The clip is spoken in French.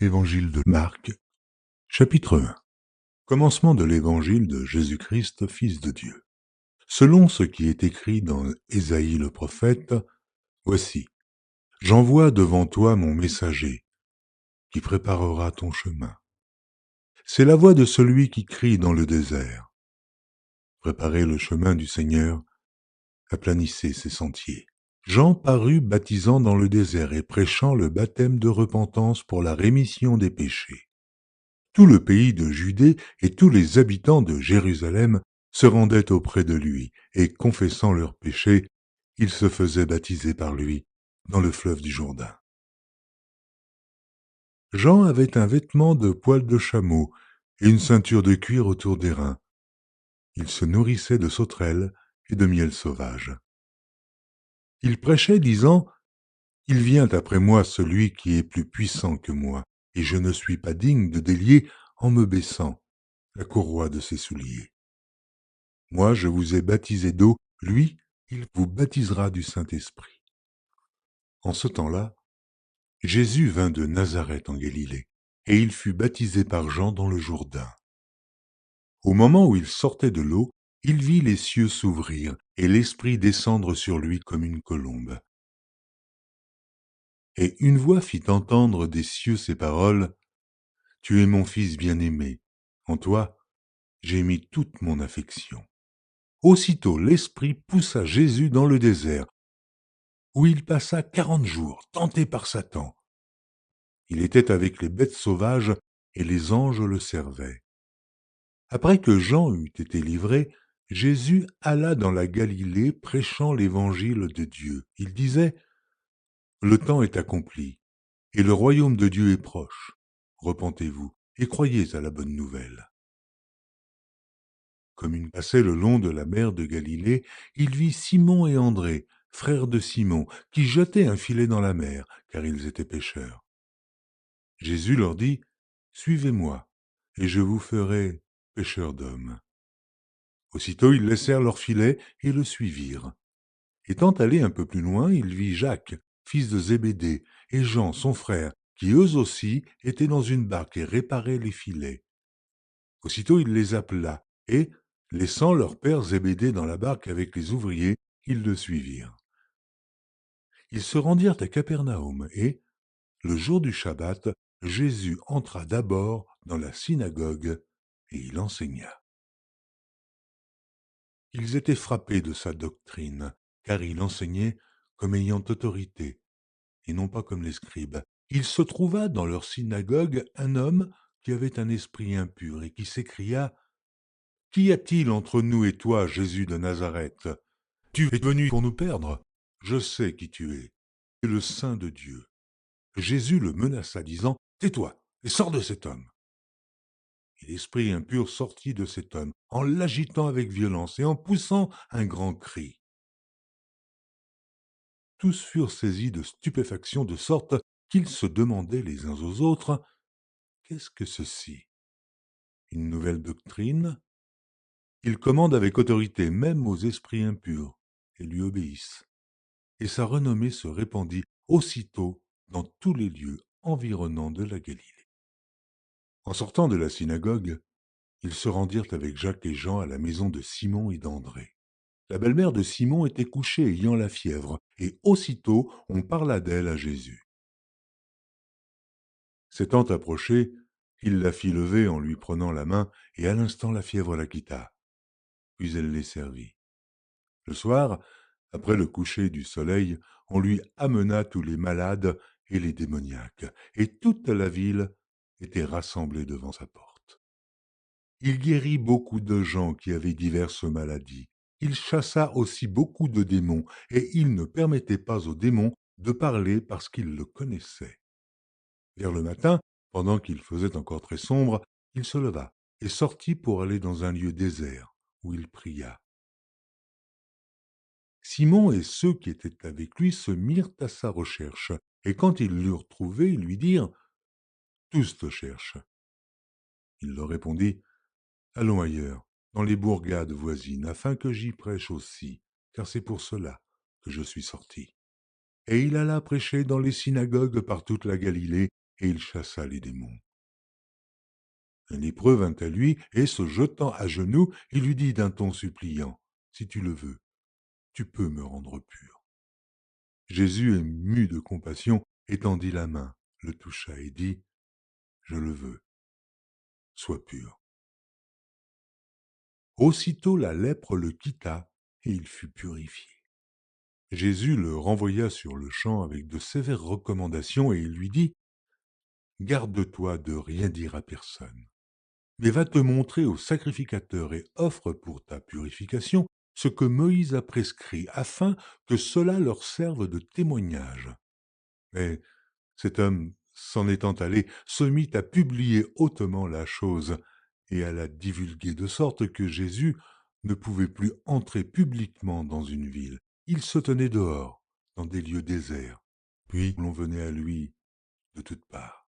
Évangile de Marc, chapitre 1. Commencement de l'évangile de Jésus-Christ, Fils de Dieu. Selon ce qui est écrit dans Ésaïe le prophète, voici, j'envoie devant toi mon messager, qui préparera ton chemin. C'est la voix de celui qui crie dans le désert. Préparez le chemin du Seigneur, aplanissez ses sentiers. Jean parut baptisant dans le désert et prêchant le baptême de repentance pour la rémission des péchés. Tout le pays de Judée et tous les habitants de Jérusalem se rendaient auprès de lui, et confessant leurs péchés, ils se faisaient baptiser par lui dans le fleuve du Jourdain. Jean avait un vêtement de poil de chameau et une ceinture de cuir autour des reins. Il se nourrissait de sauterelles et de miel sauvage. Il prêchait, disant, « Il vient après moi celui qui est plus puissant que moi, et je ne suis pas digne de délier en me baissant la courroie de ses souliers. Moi, je vous ai baptisé d'eau, lui, il vous baptisera du Saint-Esprit. » En ce temps-là, Jésus vint de Nazareth en Galilée, et il fut baptisé par Jean dans le Jourdain. Au moment où il sortait de l'eau, il vit les cieux s'ouvrir et l'Esprit descendre sur lui comme une colombe. Et une voix fit entendre des cieux ces paroles, « Tu es mon Fils bien-aimé, en toi j'ai mis toute mon affection. » Aussitôt l'Esprit poussa Jésus dans le désert, où il passa 40 jours, tenté par Satan. Il était avec les bêtes sauvages, et les anges le servaient. Après que Jean eut été livré, Jésus alla dans la Galilée prêchant l'évangile de Dieu. Il disait, « Le temps est accompli, et le royaume de Dieu est proche. Repentez-vous, et croyez à la bonne nouvelle. » Comme il passait le long de la mer de Galilée, il vit Simon et André, frères de Simon, qui jetaient un filet dans la mer, car ils étaient pêcheurs. Jésus leur dit, « Suivez-moi, et je vous ferai pêcheurs d'hommes. » Aussitôt ils laissèrent leur filet et le suivirent. Étant allé un peu plus loin, il vit Jacques, fils de Zébédée, et Jean, son frère, qui eux aussi étaient dans une barque et réparaient les filets. Aussitôt il les appela, et, laissant leur père Zébédée dans la barque avec les ouvriers, ils le suivirent. Ils se rendirent à Capernaum, et, le jour du Shabbat, Jésus entra d'abord dans la synagogue, et il enseigna. Ils étaient frappés de sa doctrine, car il enseignait comme ayant autorité, et non pas comme les scribes. Il se trouva dans leur synagogue un homme qui avait un esprit impur, et qui s'écria, « Qu'y a-t-il entre nous et toi, Jésus de Nazareth? Tu es venu pour nous perdre? Je sais qui tu es, tu es le Saint de Dieu. » Jésus le menaça, disant, « Tais-toi et sors de cet homme. » Et l'esprit impur sortit de cet homme, en l'agitant avec violence et en poussant un grand cri. Tous furent saisis de stupéfaction, de sorte qu'ils se demandaient les uns aux autres, « Qu'est-ce que ceci? Une nouvelle doctrine? » Il commande avec autorité même aux esprits impurs, et lui obéissent. Et sa renommée se répandit aussitôt dans tous les lieux environnants de la Galilée. En sortant de la synagogue, ils se rendirent avec Jacques et Jean à la maison de Simon et d'André. La belle-mère de Simon était couchée ayant la fièvre, et aussitôt on parla d'elle à Jésus. S'étant approché, il la fit lever en lui prenant la main, et à l'instant la fièvre la quitta. Puis elle les servit. Le soir, après le coucher du soleil, on lui amena tous les malades et les démoniaques, et toute la ville était rassemblée devant sa porte. Il guérit beaucoup de gens qui avaient diverses maladies. Il chassa aussi beaucoup de démons, et il ne permettait pas aux démons de parler parce qu'ils le connaissaient. Vers le matin, pendant qu'il faisait encore très sombre, il se leva et sortit pour aller dans un lieu désert, où il pria. Simon et ceux qui étaient avec lui se mirent à sa recherche, et quand ils l'eurent trouvé, ils lui dirent, « Tous te cherchent. » Il leur répondit, « Allons ailleurs, dans les bourgades voisines, afin que j'y prêche aussi, car c'est pour cela que je suis sorti. » Et il alla prêcher dans les synagogues par toute la Galilée, et il chassa les démons. Un lépreux vint à lui, et se jetant à genoux, il lui dit d'un ton suppliant, si tu le veux, tu peux me rendre pur. Jésus, ému de compassion, étendit la main, le toucha et dit, je le veux, sois pur. Aussitôt la lèpre le quitta, et il fut purifié. Jésus le renvoya sur le champ avec de sévères recommandations, et il lui dit, garde-toi de rien dire à personne, mais va te montrer au sacrificateur et offre pour ta purification ce que Moïse a prescrit, afin que cela leur serve de témoignage. Mais cet homme, s'en étant allé, se mit à publier hautement la chose et à la divulguer, de sorte que Jésus ne pouvait plus entrer publiquement dans une ville. Il se tenait dehors, dans des lieux déserts. Puis l'on venait à lui de toutes parts.